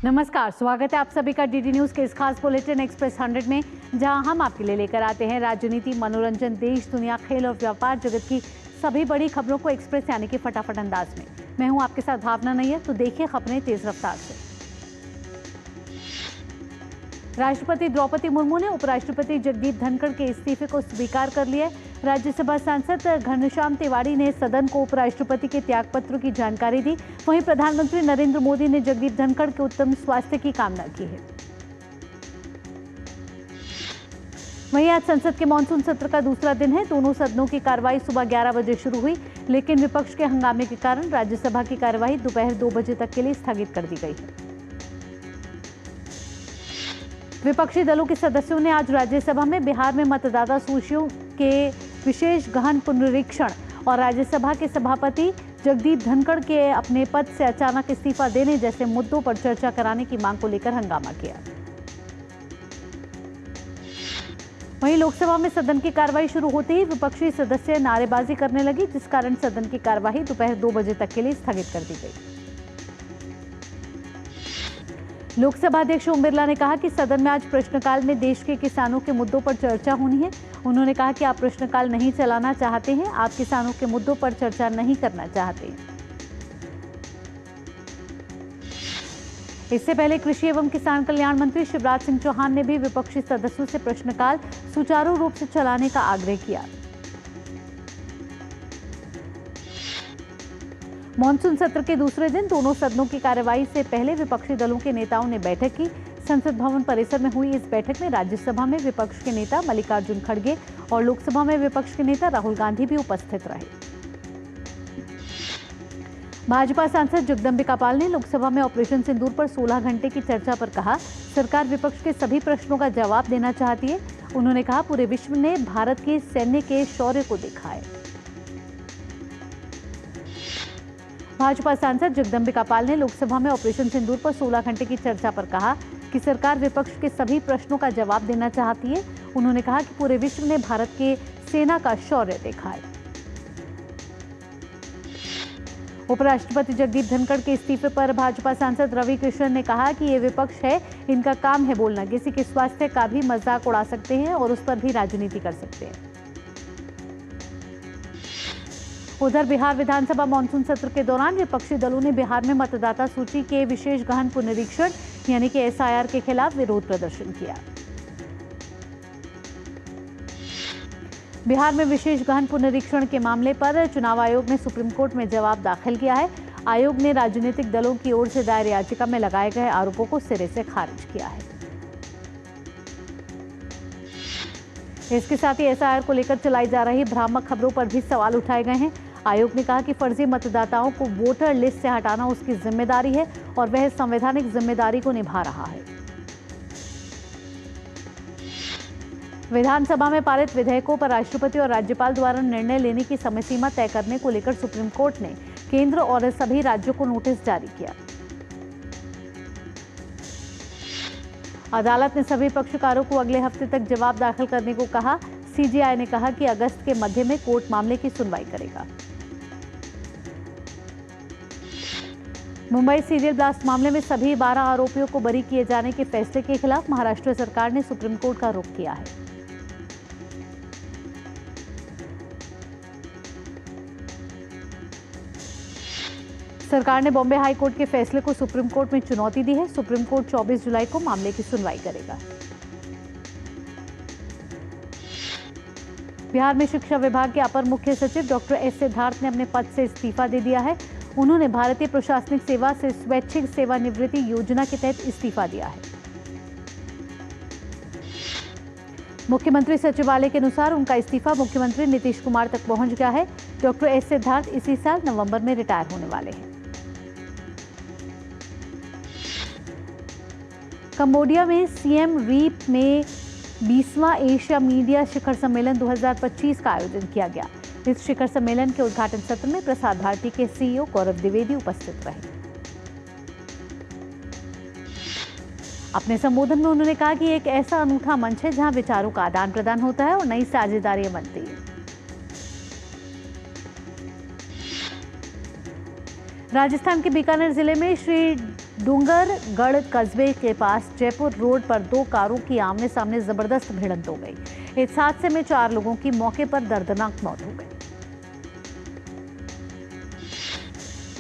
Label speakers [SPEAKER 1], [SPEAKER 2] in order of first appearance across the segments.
[SPEAKER 1] नमस्कार, स्वागत है आप सभी का डीडी न्यूज के इस खास बुलेटिन एक्सप्रेस 100 में, जहां हम आपके लिए लेकर आते हैं राजनीति, मनोरंजन, देश, दुनिया, खेल और व्यापार जगत की सभी बड़ी खबरों को एक्सप्रेस यानी कि फटाफट अंदाज में। मैं हूं आपके साथ भावना नैयर। तो देखिए खबरें तेज रफ्तार से। राष्ट्रपति द्रौपदी मुर्मू ने उपराष्ट्रपति जगदीप धनखड़ के इस्तीफे को स्वीकार कर लिया। राज्यसभा सांसद घनश्याम तिवारी ने सदन को उपराष्ट्रपति के त्यागपत्र की जानकारी दी। वहीं प्रधानमंत्री नरेंद्र मोदी ने जगदीप धनखड़ के उत्तम स्वास्थ्य की कामना की है। वहीं आज संसद के मानसून सत्र का दूसरा दिन है। दोनों सदनों की कार्रवाई सुबह 11 बजे शुरू हुई, लेकिन विपक्ष के हंगामे के कारण राज्यसभा की कार्रवाई दोपहर 2 बजे तक के लिए स्थगित कर दी गई है। विपक्षी दलों के सदस्यों ने आज राज्यसभा में बिहार में मतदाता सूचियों के विशेष गहन पुनरीक्षण और राज्यसभा के सभापति जगदीप धनखड़ के अपने पद से अचानक इस्तीफा देने जैसे मुद्दों पर चर्चा कराने की मांग को लेकर हंगामा किया। वहीं लोकसभा में सदन की कार्रवाई शुरू होते ही विपक्षी सदस्य नारेबाजी करने लगी, जिस कारण सदन की कार्रवाई दोपहर 2 बजे तक के लिए स्थगित कर दी गई। लोकसभा अध्यक्ष ओम बिरला ने कहा कि सदन में आज प्रश्नकाल में देश के किसानों के मुद्दों पर चर्चा होनी है। उन्होंने कहा कि आप प्रश्नकाल नहीं चलाना चाहते हैं, आप किसानों के मुद्दों पर चर्चा नहीं करना चाहते हैं। इससे पहले कृषि एवं किसान कल्याण मंत्री शिवराज सिंह चौहान ने भी विपक्षी सदस्यों से प्रश्नकाल सुचारू रूप से चलाने का आग्रह किया। मानसून सत्र के दूसरे दिन दोनों सदनों की कार्रवाई से पहले विपक्षी दलों के नेताओं ने बैठक की। संसद भवन परिसर में हुई इस बैठक में राज्यसभा में विपक्ष के नेता मल्लिकार्जुन खड़गे और लोकसभा में विपक्ष के नेता राहुल गांधी भी उपस्थित रहे। भाजपा सांसद जगदंबिका पाल ने लोकसभा में ऑपरेशन सिंदूर पर 16 घंटे की चर्चा पर कहा, सरकार विपक्ष के सभी प्रश्नों का जवाब देना चाहती है। उन्होंने कहा, पूरे विश्व ने भारत के सैन्य के शौर्य को देखा है। भाजपा सांसद जगदंबिका पाल ने लोकसभा में ऑपरेशन सिंदूर पर 16 घंटे की चर्चा पर कहा कि सरकार विपक्ष के सभी प्रश्नों का जवाब देना चाहती है। उन्होंने कहा कि पूरे विश्व ने भारत के सेना का शौर्य देखा है। उपराष्ट्रपति जगदीप धनखड़ के इस्तीफे पर भाजपा सांसद रवि किशन ने कहा कि ये विपक्ष है, इनका काम है बोलना, किसी के स्वास्थ्य का भी मजाक उड़ा सकते हैं और उस पर भी राजनीति कर सकते हैं। उधर बिहार विधानसभा मानसून सत्र के दौरान विपक्षी दलों ने बिहार में मतदाता सूची के विशेष गहन पुनरीक्षण यानी कि एसआईआर के खिलाफ विरोध प्रदर्शन किया। बिहार में विशेष गहन पुनरीक्षण के मामले पर चुनाव आयोग ने सुप्रीम कोर्ट में जवाब दाखिल किया है। आयोग ने राजनीतिक दलों की ओर से दायर याचिका में लगाए गए आरोपों को सिरे से खारिज किया है। इसके साथ ही एसआईआर को लेकर चलाई जा रही भ्रामक खबरों पर भी सवाल उठाए गए हैं। आयोग ने कहा कि फर्जी मतदाताओं को वोटर लिस्ट से हटाना उसकी जिम्मेदारी है और वह संवैधानिक जिम्मेदारी को निभा रहा है। विधानसभा में पारित विधेयकों पर राष्ट्रपति और राज्यपाल द्वारा निर्णय लेने की समय सीमा तय करने को लेकर सुप्रीम कोर्ट ने केंद्र और सभी राज्यों को नोटिस जारी किया। अदालत ने सभी पक्षकारों को अगले हफ्ते तक जवाब दाखिल करने को कहा। सीजेआई ने कहा कि अगस्त के मध्य में कोर्ट मामले की सुनवाई करेगा। मुंबई सीरियल ब्लास्ट मामले में सभी 12 आरोपियों को बरी किए जाने के फैसले के खिलाफ महाराष्ट्र सरकार ने सुप्रीम कोर्ट का रुख किया है। सरकार ने बॉम्बे हाई कोर्ट के फैसले को सुप्रीम कोर्ट में चुनौती दी है। सुप्रीम कोर्ट 24 जुलाई को मामले की सुनवाई करेगा। बिहार में शिक्षा विभाग के अपर मुख्य सचिव डॉक्टर एस सिद्धार्थ ने अपने पद से इस्तीफा दे दिया है। उन्होंने भारतीय प्रशासनिक सेवा से स्वैच्छिक सेवानिवृत्ति योजना के तहत इस्तीफा दिया है। मुख्यमंत्री सचिवालय के अनुसार उनका इस्तीफा मुख्यमंत्री नीतीश कुमार तक पहुंच गया है। डॉक्टर एस सिद्धार्थ इसी साल नवंबर में रिटायर होने वाले हैं। कंबोडिया में सिएम रीप में 20वां एशिया मीडिया शिखर सम्मेलन 2025 का आयोजन किया गया। इस शिखर सम्मेलन के उद्घाटन सत्र में प्रसार भारती के सीईओ गौरव द्विवेदी उपस्थित रहे। अपने संबोधन में उन्होंने कहा कि एक ऐसा अनूठा मंच है जहां विचारों का आदान प्रदान होता है और नई साझेदारियां बनती हैं। राजस्थान के बीकानेर जिले में श्री डूंगरगढ़ कस्बे के पास जयपुर रोड पर दो कारों की आमने सामने जबरदस्त भिड़ंत हो गई। इस हादसे में 4 लोगों की मौके पर दर्दनाक मौत हो गई।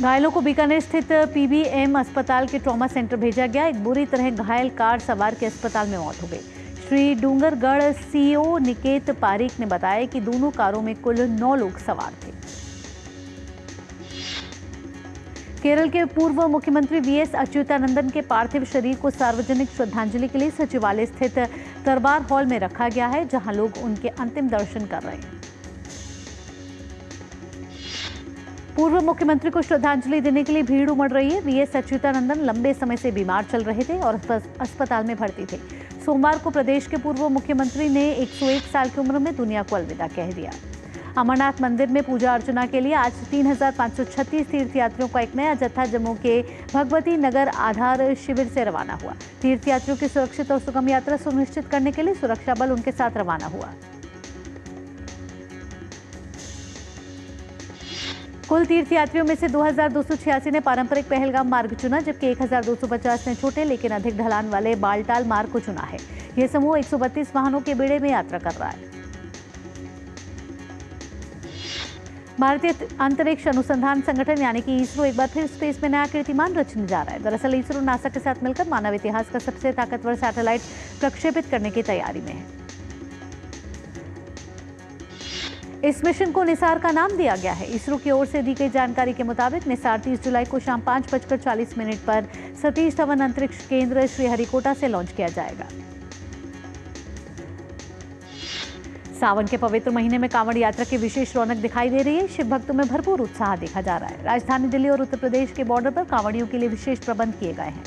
[SPEAKER 1] घायलों को बीकानेर स्थित पीबीएम अस्पताल के ट्रॉमा सेंटर भेजा गया। एक बुरी तरह घायल कार सवार की अस्पताल में मौत हो गई। श्री डूंगरगढ़ सीओ निकेत पारीक ने बताया कि दोनों कारों में कुल 9 लोग सवार थे। केरल के पूर्व मुख्यमंत्री वीएस अच्युतानंदन के पार्थिव शरीर को सार्वजनिक श्रद्धांजलि के लिए सचिवालय स्थित दरबार हॉल में रखा गया है, जहां लोग उनके अंतिम दर्शन कर रहे हैं। पूर्व मुख्यमंत्री को श्रद्धांजलि देने के लिए भीड़ उमड़ रही है। वीएस अच्युतानंदन लंबे समय से बीमार चल रहे थे और अस्पताल में भर्ती थे। सोमवार को प्रदेश के पूर्व मुख्यमंत्री ने 101 साल की उम्र में दुनिया को अलविदा कह दिया। अमरनाथ मंदिर में पूजा अर्चना के लिए आज 3536 तीर्थयात्रियों का एक नया जत्था जम्मू के भगवती नगर आधार शिविर से रवाना हुआ। तीर्थयात्रियों की सुरक्षित और सुगम यात्रा सुनिश्चित करने के लिए सुरक्षा बल उनके साथ रवाना हुआ। कुल तीर्थयात्रियों में से 2286 ने पारंपरिक पहलगाम मार्ग चुना, जबकि 1250 ने छोटे लेकिन अधिक ढलान वाले बालटाल मार्ग को चुना है। यह समूह 132 वाहनों के बेड़े में यात्रा कर रहा है। भारतीय अंतरिक्ष अनुसंधान संगठन यानी कि इसरो एक बार फिर स्पेस में नया कीर्तिमान रचने जा रहा है। दरअसल इसरो नासा के साथ मिलकर मानव इतिहास का सबसे ताकतवर सैटेलाइट प्रक्षेपित करने की तैयारी में है। इस मिशन को निसार का नाम दिया गया है। इसरो की ओर से दी गई जानकारी के मुताबिक निसार 30 जुलाई को शाम 5:40 पर सतीश धवन अंतरिक्ष केंद्र श्रीहरिकोटा से लॉन्च किया जाएगा। सावन के पवित्र महीने में कांवड़ यात्रा की विशेष रौनक दिखाई दे रही है। शिव भक्तों में भरपूर उत्साह देखा जा रहा है। राजधानी दिल्ली और उत्तर प्रदेश के बॉर्डर पर कांवड़ियों के लिए विशेष प्रबंध किए गए हैं।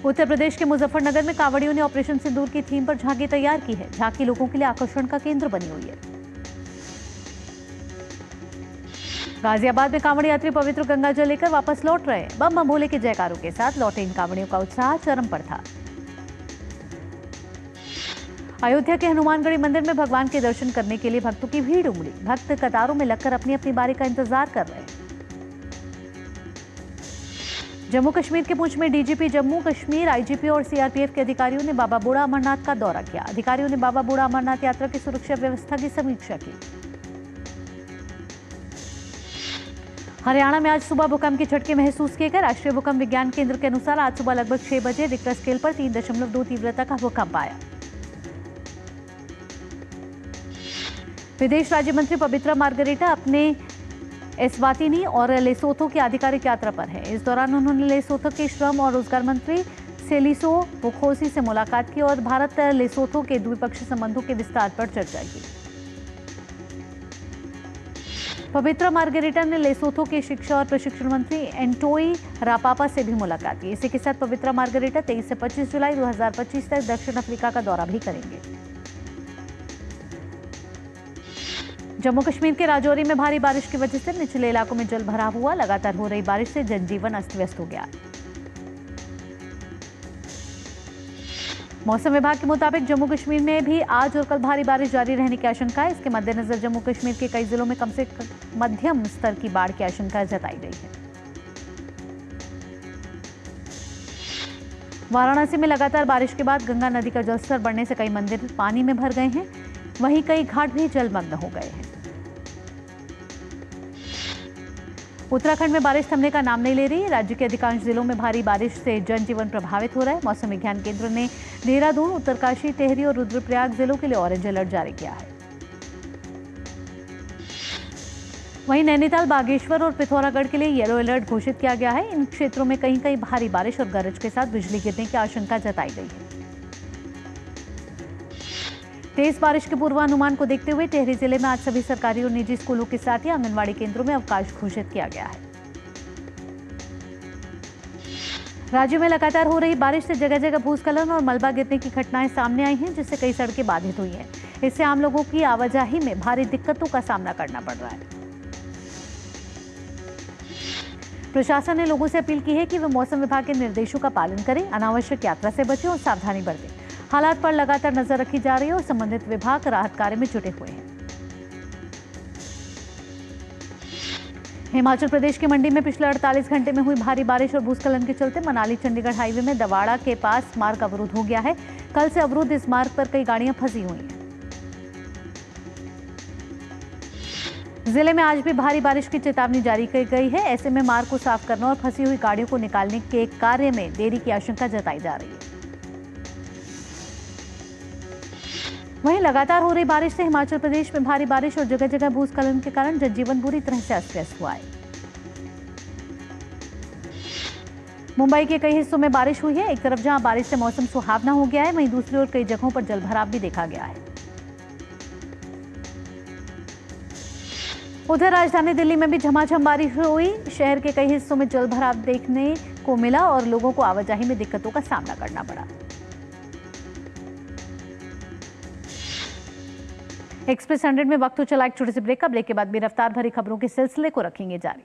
[SPEAKER 1] उत्तर प्रदेश के मुजफ्फरनगर में कांवड़ियों ने ऑपरेशन सिंदूर की थीम पर झांकी तैयार की है। झांकी लोगों के लिए आकर्षण का केंद्र बनी हुई है। गाजियाबाद में कांवड़ यात्री पवित्र गंगा जल लेकर वापस लौट रहे हैं। बम बम भोले के जयकारों के साथ लौटे इन कांवड़ियों का उत्साह चरम पर था। अयोध्या के हनुमानगढ़ी मंदिर में भगवान के दर्शन करने के लिए भक्तों की भीड़ उमड़ी। भक्त कतारों में लगकर अपनी अपनी बारी का इंतजार कर रहे हैं। जम्मू कश्मीर के पुंछ में डीजीपी जम्मू कश्मीर, आईजीपी और सीआरपीएफ के अधिकारियों ने बाबा बूढ़ा अमरनाथ का दौरा किया। अधिकारियों ने बाबा बूढ़ा अमरनाथ यात्रा की सुरक्षा व्यवस्था की समीक्षा की। हरियाणा में आज सुबह भूकंप के झटके महसूस किए गए। राष्ट्रीय भूकंप विज्ञान केंद्र के अनुसार आज सुबह लगभग 6 बजे रिक्टर स्केल पर 3.2 तीव्रता का भूकंप आया। विदेश राज्य मंत्री पवित्रा मार्गरेटा अपने एस्वातिनी और लेसोथो की आधिकारिक यात्रा पर है। इस दौरान उन्होंने लेसोथो के श्रम और रोजगार मंत्री सेलिसो बुखोसी से मुलाकात की और भारत लेसोथो के द्विपक्षीय संबंधों के विस्तार पर चर्चा की। पवित्रा मार्गरेटा ने लेसोथो के शिक्षा और प्रशिक्षण मंत्री एंटोई रापापा से भी मुलाकात की। इसी के साथ पवित्रा मार्गरेटा 23 से 25 जुलाई 2025 तक दक्षिण अफ्रीका का दौरा भी करेंगे। जम्मू कश्मीर के राजौरी में भारी बारिश की वजह से निचले इलाकों में जल भराव हुआ। लगातार हो रही बारिश से जनजीवन अस्त व्यस्त हो गया। मौसम विभाग के मुताबिक जम्मू कश्मीर में भी आज और कल भारी बारिश जारी रहने की आशंका है। इसके मद्देनजर जम्मू कश्मीर के कई जिलों में कम से कम मध्यम स्तर की बाढ़ की आशंका जताई गई है। वाराणसी में लगातार बारिश के बाद गंगा नदी का जलस्तर बढ़ने से कई मंदिर पानी में भर गए हैं। वहीं कई घाट भी जलमग्न हो गए हैं। उत्तराखंड में बारिश थमने का नाम नहीं ले रही है। राज्य के अधिकांश जिलों में भारी बारिश से जनजीवन प्रभावित हो रहा है। मौसम विज्ञान केंद्र ने देहरादून, उत्तरकाशी, टिहरी और रुद्रप्रयाग जिलों के लिए ऑरेंज अलर्ट जारी किया है। वहीं नैनीताल, बागेश्वर और पिथौरागढ़ के लिए येलो अलर्ट घोषित किया गया है। इन क्षेत्रों में कहीं कहीं भारी बारिश और गरज के साथ बिजली गिरने की आशंका जताई गई है। तेज बारिश के पूर्वानुमान को देखते हुए टिहरी जिले में आज सभी सरकारी और निजी स्कूलों के साथ ही आंगनबाड़ी केंद्रों में अवकाश घोषित किया गया है। राज्य में लगातार हो रही बारिश से जगह जगह भूस्खलन और मलबा गिरने की घटनाएं सामने आई हैं, जिससे कई सड़कें बाधित हुई हैं। इससे आम लोगों की आवाजाही में भारी दिक्कतों का सामना करना पड़ रहा है। प्रशासन ने लोगों से अपील की है कि वे मौसम विभाग के निर्देशों का पालन करें, अनावश्यक यात्रा से बचें और सावधानी बरतें। हालात पर लगातार नजर रखी जा रही है और संबंधित विभाग राहत कार्य में जुटे हुए हैं। हिमाचल प्रदेश की मंडी में पिछले 48 घंटे में हुई भारी बारिश और भूस्खलन के चलते मनाली चंडीगढ़ हाईवे में दवाड़ा के पास मार्ग अवरुद्ध हो गया है। कल से अवरुद्ध इस मार्ग पर कई गाड़ियां फंसी हुई हैं। जिले में आज भी भारी बारिश की चेतावनी जारी की गई है। ऐसे में मार्ग को साफ करने और फंसी हुई गाड़ियों को निकालने के कार्य में देरी की आशंका जताई जा रही है। वहीं लगातार हो रही बारिश से हिमाचल प्रदेश में भारी बारिश और जगह जगह भूस्खलन के कारण जनजीवन बुरी तरह से अस्त व्यस्त हुआ है। मुंबई के कई हिस्सों में बारिश हुई है। एक तरफ जहां बारिश से मौसम सुहावना हो गया है, वहीं दूसरी ओर कई जगहों पर जलभराव भी देखा गया है। उधर राजधानी दिल्ली में भी झमाझम बारिश हुई। शहर के कई हिस्सों में जलभराव देखने को मिला और लोगों को आवाजाही में दिक्कतों का सामना करना पड़ा। एक्सप्रेस 100 में वक्त हो चला एक छोटे से ब्रेक का। ब्रेक के बाद भी रफ्तार भरी खबरों के सिलसिले को रखेंगे जारी।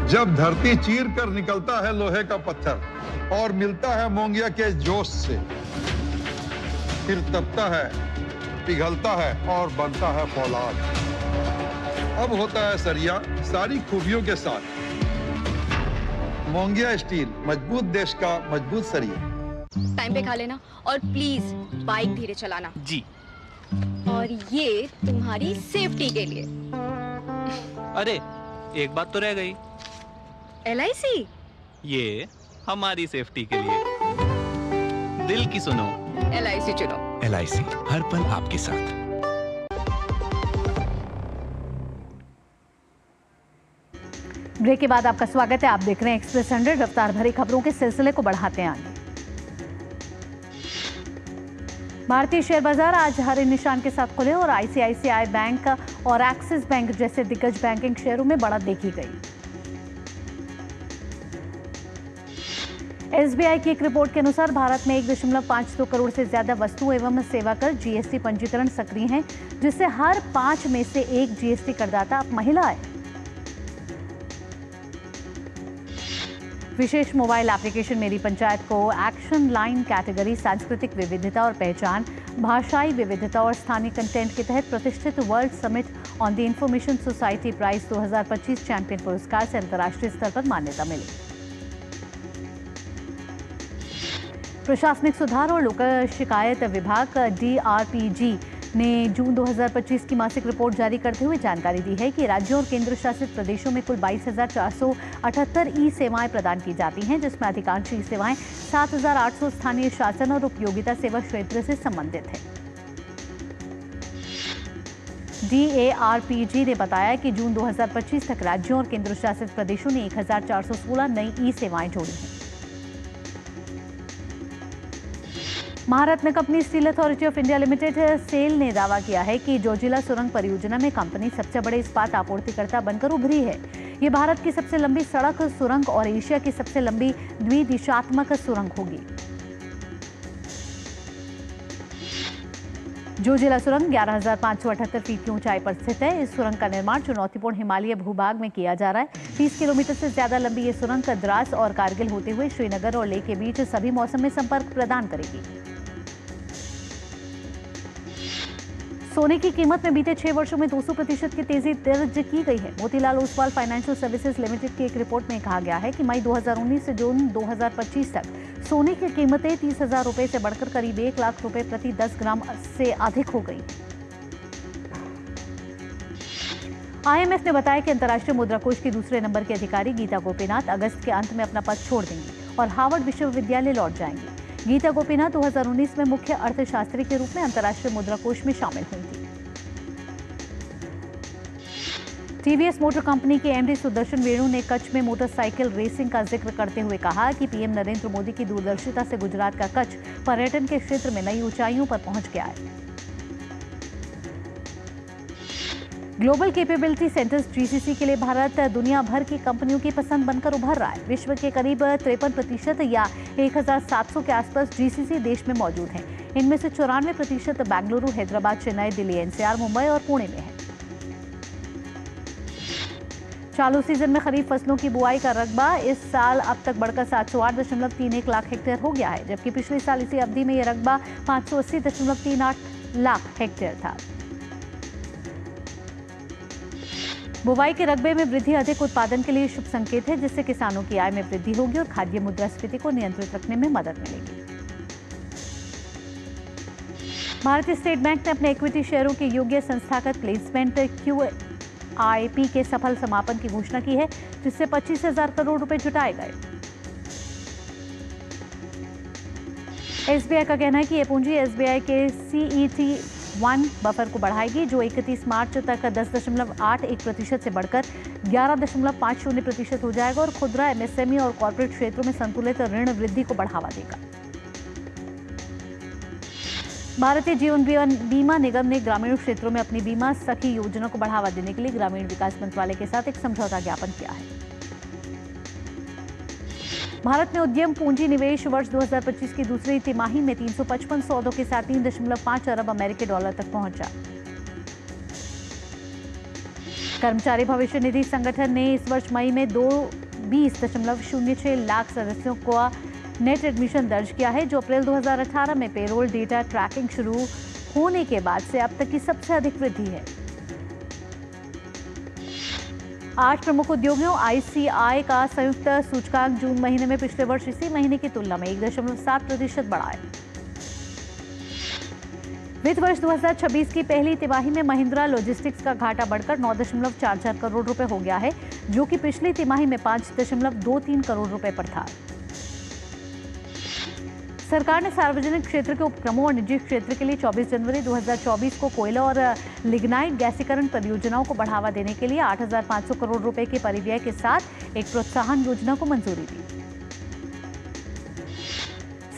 [SPEAKER 2] जब धरती चीर कर निकलता है लोहे का पत्थर और मिलता है मोंगिया के जोश से, फिर तपता है, पिघलता है और बनता है फौलाद। अब होता है सरिया सारी खूबियों के साथ। मोंगिया स्टील, मजबूत देश का मजबूत सरिया।
[SPEAKER 3] टाइम पे खा लेना और प्लीज बाइक धीरे चलाना
[SPEAKER 4] जी।
[SPEAKER 3] और ये तुम्हारी सेफ्टी के लिए।
[SPEAKER 4] अरे एक बात तो रह गई।
[SPEAKER 3] LIC
[SPEAKER 4] ये हमारी सेफ्टी के लिए। दिल की सुनो,
[SPEAKER 3] LIC चुनो।
[SPEAKER 5] LIC हर पल आपके साथ।
[SPEAKER 1] ब्रेक के बाद आपका स्वागत है। आप देख रहे हैं एक्सप्रेस 100। रफ्तार भरी खबरों के सिलसिले को बढ़ाते हैं आगे। भारतीय शेयर बाजार आज हरे निशान के साथ खुले और ICICI बैंक और एक्सिस बैंक जैसे दिग्गज बैंकिंग शेयरों में बढ़त देखी गई। SBI की एक रिपोर्ट के अनुसार भारत में 1.52 करोड़ से ज्यादा वस्तु एवं सेवा कर GST पंजीकरण सक्रिय हैं, जिससे हर 5 में से एक GST करदाता अब महिला है। विशेष मोबाइल एप्लीकेशन मेरी पंचायत को एक्शन लाइन कैटेगरी सांस्कृतिक विविधता और पहचान, भाषाई विविधता और स्थानीय कंटेंट के तहत प्रतिष्ठित world summit on the information society prize 2025 champion पुरस्कार से अंतर्राष्ट्रीय स्तर पर मान्यता मिली। प्रशासनिक सुधार और लोक शिकायत विभाग DRPG ने जून 2025 की मासिक रिपोर्ट जारी करते हुए जानकारी दी है कि राज्यों और केंद्र शासित प्रदेशों में कुल 22,478 ई सेवाएं प्रदान की जाती हैं, जिसमें अधिकांश ई सेवाएं 7,800 स्थानीय शासन और उपयोगिता सेवा क्षेत्र से संबंधित हैं। DARPG ने बताया कि जून 2025 तक राज्यों और केंद्र शासित प्रदेशों ने 1,416 नई ई सेवाएं जोड़ी हैं। महारत्न company steel authority of India limited SAIL ने दावा किया है कि जोजिला सुरंग परियोजना में कंपनी सबसे बड़े इस्पात आपूर्तिकर्ता बनकर उभरी है। ये भारत की सबसे लंबी सड़क सुरंग और एशिया की सबसे लंबी द्विदिशात्मक सुरंग होगी। जोजिला सुरंग 11,578 फीट की ऊंचाई पर स्थित है। इस सुरंग का निर्माण चुनौतीपूर्ण हिमालय भूभाग में किया जा रहा है। 30 किलोमीटर से ज्यादा लंबी ये सुरंग द्रास और कारगिल होते हुए श्रीनगर और लेह के बीच सभी मौसम में संपर्क प्रदान करेगी। सोने की कीमत में बीते 6 वर्षों में 200% की तेजी दर्ज की गई है। Motilal Oswal financial services limited की एक रिपोर्ट में कहा गया है कि मई 2019 से जून 2025 तक सोने की कीमतें 30,000 रुपए से बढ़कर करीब 1 लाख रुपए प्रति 10 ग्राम से अधिक हो गई। IMF ने बताया कि अंतर्राष्ट्रीय मुद्रा कोष की दूसरे नंबर की अधिकारी गीता गोपीनाथ अगस्त के अंत में अपना पद छोड़ देंगी और हार्वर्ड विश्वविद्यालय लौट जाएंगी। गीता गोपीनाथ 2019 में मुख्य अर्थशास्त्री के रूप में अंतर्राष्ट्रीय मुद्रा कोष में शामिल हुई थी। TVS मोटर कंपनी के MD सुदर्शन वेणु ने कच्छ में मोटरसाइकिल रेसिंग का जिक्र करते हुए कहा कि PM नरेंद्र मोदी की दूरदर्शिता से गुजरात का कच्छ पर्यटन के क्षेत्र में नई ऊंचाइयों पर पहुंच गया है। ग्लोबल कैपेबिलिटी सेंटर्स GCC के लिए भारत दुनिया भर की कंपनियों की पसंद बनकर उभर रहा है। विश्व के करीब 53% या 1,700 के आसपास GCC देश में मौजूद हैं। इनमें से 94% बेंगलुरु, हैदराबाद, चेन्नई, दिल्ली, NCR, मुंबई और पुणे में है। चालू सीजन में खरीफ फसलों की बुआई का रकबा इस साल अब तक बढ़कर 708.31 लाख हेक्टेयर हो गया है, जबकि पिछले साल इसी अवधि में यह रकबा 580.38 लाख हेक्टेयर था। बुवाई के रकबे में वृद्धि अधिक उत्पादन के लिए शुभ संकेत है, जिससे किसानों की आय में वृद्धि होगी और खाद्य मुद्रास्फीति को नियंत्रित रखने में मदद मिलेगी। भारतीय स्टेट बैंक ने अपने इक्विटी शेयरों के योग्य संस्थागत प्लेसमेंट QIP के सफल समापन की घोषणा की है, जिससे 25,000 करोड़ रुपए जुटाए गए। SBI का कहना है कि यह पूंजी SBI के CET1 बफर को बढ़ाएगी, जो 31 मार्च तक 10.81% से बढ़कर 11.50% हो जाएगा और खुदरा, MSME और कॉर्पोरेट क्षेत्रों में संतुलित ऋण वृद्धि को बढ़ावा देगा। भारतीय जीवन बीमा निगम ने ग्रामीण क्षेत्रों में अपनी बीमा सखी योजना को बढ़ावा देने के लिए ग्रामीण विकास मंत्रालय के साथ एक समझौता ज्ञापन किया है। भारत में उद्यम पूंजी निवेश वर्ष 2025 की दूसरी तिमाही में 355 सौदों के साथ 3.5 अरब अमेरिकी डॉलर तक पहुंचा। कर्मचारी भविष्य निधि संगठन ने इस वर्ष मई में 20.06 लाख सदस्यों को नेट एडमिशन दर्ज किया है, जो अप्रैल 2018 में पेरोल डेटा ट्रैकिंग शुरू होने के बाद से अब तक की सबसे अधिक वृद्धि है। 8 प्रमुख उद्योगों ICI का संयुक्त सूचकांक जून महीने में पिछले वर्ष इसी महीने की तुलना में 1.7% बढ़ा है। वित्त वर्ष 2026 की पहली तिमाही में महिंद्रा लॉजिस्टिक्स का घाटा बढ़कर 9.44 करोड़ रुपए हो गया है, जो कि पिछली तिमाही में 5.23 करोड़ रुपए पर था। सरकार ने सार्वजनिक क्षेत्र के उपक्रमों और निजी क्षेत्र के लिए 24 जनवरी 2024 को कोयला और लिग्नाइट गैसीकरण परियोजनाओं को बढ़ावा देने के लिए 8,500 करोड़ रुपए के परिव्यय के साथ एक प्रोत्साहन योजना को मंजूरी दी।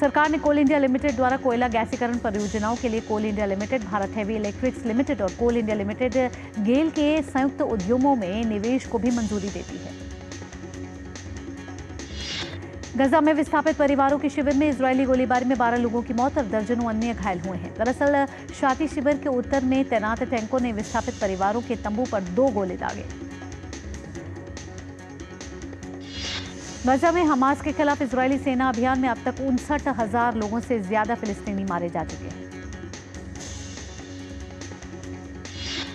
[SPEAKER 1] सरकार ने कोल इंडिया लिमिटेड द्वारा कोयला गैसीकरण परियोजनाओं के लिए coal India limited, Bharat heavy electricals limited और कोल इंडिया लिमिटेड गेल के संयुक्त उद्यमों में निवेश को भी मंजूरी देती है। गजा में विस्थापित परिवारों के शिविर में इजरायली गोलीबारी में 12 लोगों की मौत और दर्जनों अन्य घायल हुए हैं। दरअसल शाती शिविर के उत्तर में तैनात टैंकों ने विस्थापित परिवारों के तंबू पर 2 गोले दागे। गजा में हमास के खिलाफ इजरायली सेना अभियान में अब तक 59,000 लोगों से ज्यादा फिलिस्तीनी मारे जा चुके हैं।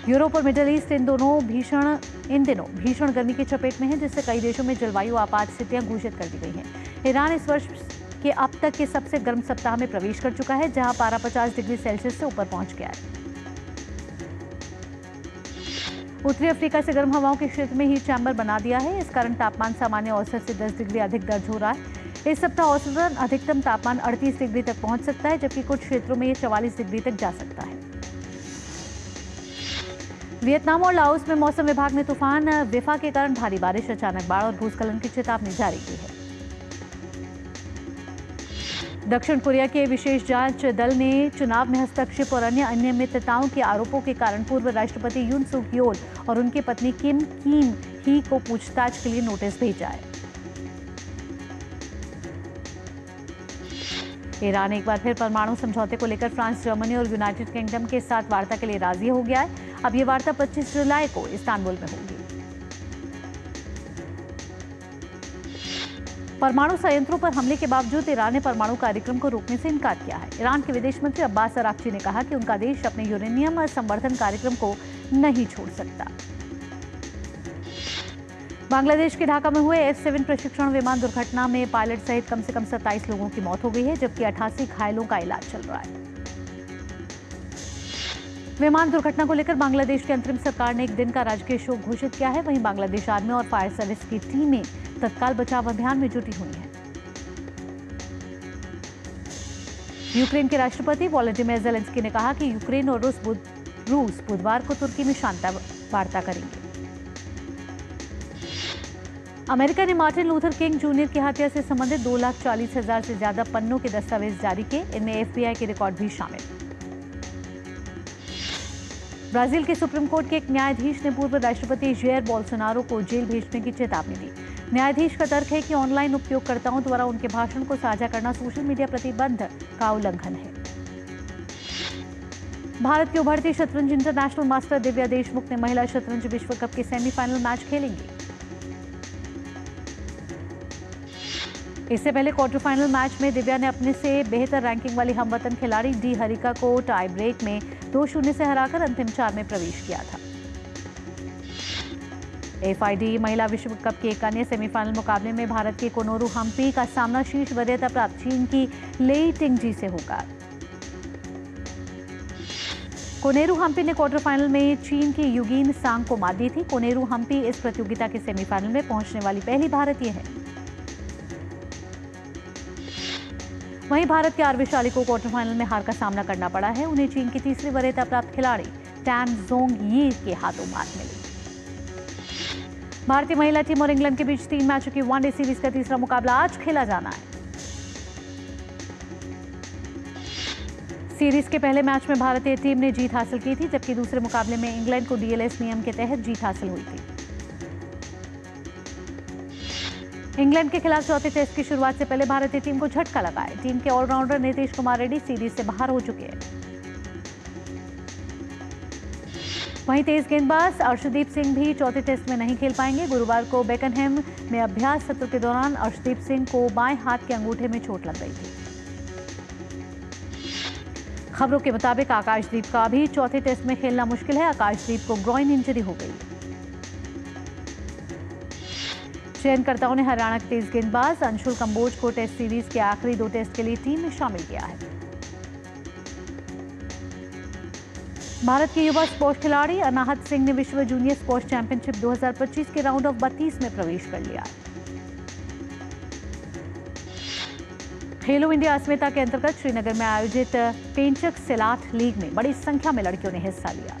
[SPEAKER 1] यूरोप और मिडिल ईस्ट इन दिनों भीषण गर्मी की चपेट में है, जिससे कई देशों में जलवायु आपात स्थितियां घोषित कर दी गई हैं। ईरान इस वर्ष के अब तक के सबसे गर्म सप्ताह में प्रवेश कर चुका है, जहां पारा 50 डिग्री सेल्सियस से ऊपर पहुंच गया है। उत्तरी अफ्रीका से गर्म हवाओं के क्षेत्र में हीट चैम्बर बना दिया है। इस कारण तापमान सामान्य औसत से 10 डिग्री अधिक दर्ज हो रहा है। इस सप्ताह औसतन अधिकतम तापमान 38 डिग्री तक पहुंच सकता है, जबकि कुछ क्षेत्रों में यह 44 डिग्री तक जा सकता है। वियतनाम और लाओस में मौसम विभाग ने तूफान विफा के कारण भारी बारिश, अचानक बाढ़ और भूस्खलन की चेतावनी जारी की है। दक्षिण कोरिया के विशेष जांच दल ने चुनाव में हस्तक्षेप और अन्य अनियमितताओं के आरोपों के कारण पूर्व राष्ट्रपति यून सुक योल और उनकी पत्नी किम ही को पूछताछ के लिए नोटिस भेजा है। ईरान एक बार फिर परमाणु समझौते को लेकर फ्रांस, जर्मनी और यूनाइटेड किंगडम के साथ वार्ता के लिए राजी हो गया है। अब ये वार्ता 25 जुलाई को इस्तांबुल में होगी। परमाणु संयंत्रों पर हमले के बावजूद ईरान ने परमाणु कार्यक्रम को रोकने से इनकार किया है। ईरान के विदेश मंत्री अब्बास अराक्ची ने कहा कि उनका देश अपने यूरेनियम संवर्धन कार्यक्रम को नहीं छोड़ सकता। बांग्लादेश के ढाका में हुए F-7 प्रशिक्षण विमान दुर्घटना में पायलट सहित कम से कम 27 लोगों की मौत हो गई है, जबकि 88 घायलों का इलाज चल रहा है। विमान दुर्घटना को लेकर बांग्लादेश की अंतरिम सरकार ने एक दिन का राजकीय शोक घोषित किया है। वहीं बांग्लादेश आर्मी और फायर सर्विस की टीमें तत्काल बचाव अभियान में जुटी हुई हैं। यूक्रेन के राष्ट्रपति वोलोदिमीर ज़ेलेंस्की ने कहा कि यूक्रेन और रूस बुधवार को तुर्की में शांति वार्ता करेंगे। अमेरिका ने मार्टिन लूथर किंग जूनियर की हत्या से संबंधित 2,40,000 से ज्यादा पन्नों के दस्तावेज जारी किए। इनमें FBI के रिकॉर्ड भी शामिल। ब्राजील के सुप्रीम कोर्ट के एक न्यायाधीश ने पूर्व राष्ट्रपति जेयर बोल्सोनारो को जेल भेजने की चेतावनी दी। न्यायाधीश का तर्क है कि ऑनलाइन उपयोगकर्ताओं द्वारा उनके भाषण को साझा करना सोशल मीडिया प्रतिबंध का उल्लंघन है। भारत की उभरती शतरंज इंटरनेशनल मास्टर दिव्या देशमुख ने महिला शतरंज विश्व कप के सेमीफाइनल मैच खेलेंगी। इससे पहले क्वार्टर फाइनल मैच में दिव्या ने अपने से बेहतर रैंकिंग वाली हमवतन खिलाड़ी डी हरिका को टाई ब्रेक में 2-0 से हराकर अंतिम 4 में प्रवेश किया था। FIDE महिला विश्व कप के एक अन्य सेमीफाइनल मुकाबले में भारत के कोनेरू हम्पी का सामना शीर्ष वरीयता प्राप्त चीन की लेई टिंगजी से होगा। कोनेरू हम्पी ने क्वार्टर फाइनल में चीन की युगिन सांग को मात दी थी। कोनेरू हम्पी इस प्रतियोगिता के सेमीफाइनल में पहुंचने वाली पहली भारतीय है। वहीं भारत के आरवी शाली को क्वार्टर फाइनल में हार का सामना करना पड़ा है। उन्हें चीन की तीसरी वरीयता प्राप्त खिलाड़ी टैन जोंग यी के हाथों मात मिली। भारतीय महिला टीम और इंग्लैंड के बीच 3 मैचों की वनडे सीरीज का तीसरा मुकाबला आज खेला जाना है। सीरीज के पहले मैच में भारतीय टीम ने जीत हासिल की थी, जबकि दूसरे मुकाबले में इंग्लैंड को DLS नियम के तहत जीत हासिल हुई थी। इंग्लैंड के खिलाफ चौथे टेस्ट की शुरुआत से पहले भारतीय टीम को झटका लगा है। टीम के ऑलराउंडर नीतीश कुमार रेड्डी सीरीज से बाहर हो चुके हैं। वहीं तेज गेंदबाज अर्शदीप सिंह भी चौथे टेस्ट में नहीं खेल पाएंगे। गुरुवार को बेकनहेम में अभ्यास सत्र के दौरान अर्शदीप सिंह को बाएं हाथ के अंगूठे में चोट लग गई थी। खबरों के मुताबिक आकाशदीप का भी चौथे टेस्ट में खेलना मुश्किल है। आकाशदीप को ग्रॉइन इंजरी हो गई। चयनकर्ताओं ने हरियाणा के तेज गेंदबाज अंशुल कंबोज को टेस्ट सीरीज के आखिरी 2 टेस्ट के लिए टीम में शामिल किया है। भारत के युवा स्क्वॉश खिलाड़ी अनाहत सिंह ने विश्व जूनियर स्क्वॉश चैंपियनशिप 2025 के राउंड ऑफ 32 में प्रवेश कर लिया। खेलो इंडिया अस्मिता के अंतर्गत श्रीनगर में आयोजित पेंचक सिलाट लीग में बड़ी संख्या में लड़कियों ने हिस्सा लिया।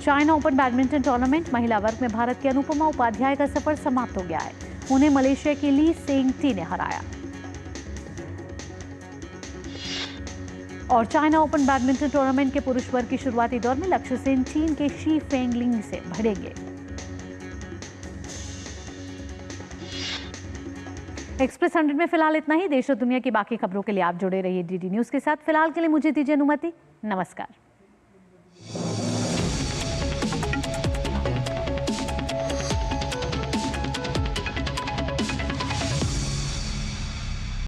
[SPEAKER 1] चाइना ओपन बैडमिंटन टूर्नामेंट महिला वर्ग में भारत की अनुपमा उपाध्याय का सफर समाप्त हो गया है। उन्हें मलेशिया की ली सेंग टी ने हराया। और चाइना ओपन बैडमिंटन टूर्नामेंट के पुरुष वर्ग की शुरुआती दौर में लक्ष्य सेन चीन के शी फेंगलिंग से भिड़ेंगे। एक्सप्रेस 100 में फिलहाल इतना ही। देश और दुनिया की बाकी खबरों के लिए आप जुड़े रहिए DD न्यूज के साथ। फिलहाल के लिए मुझे दीजिए अनुमति। नमस्कार।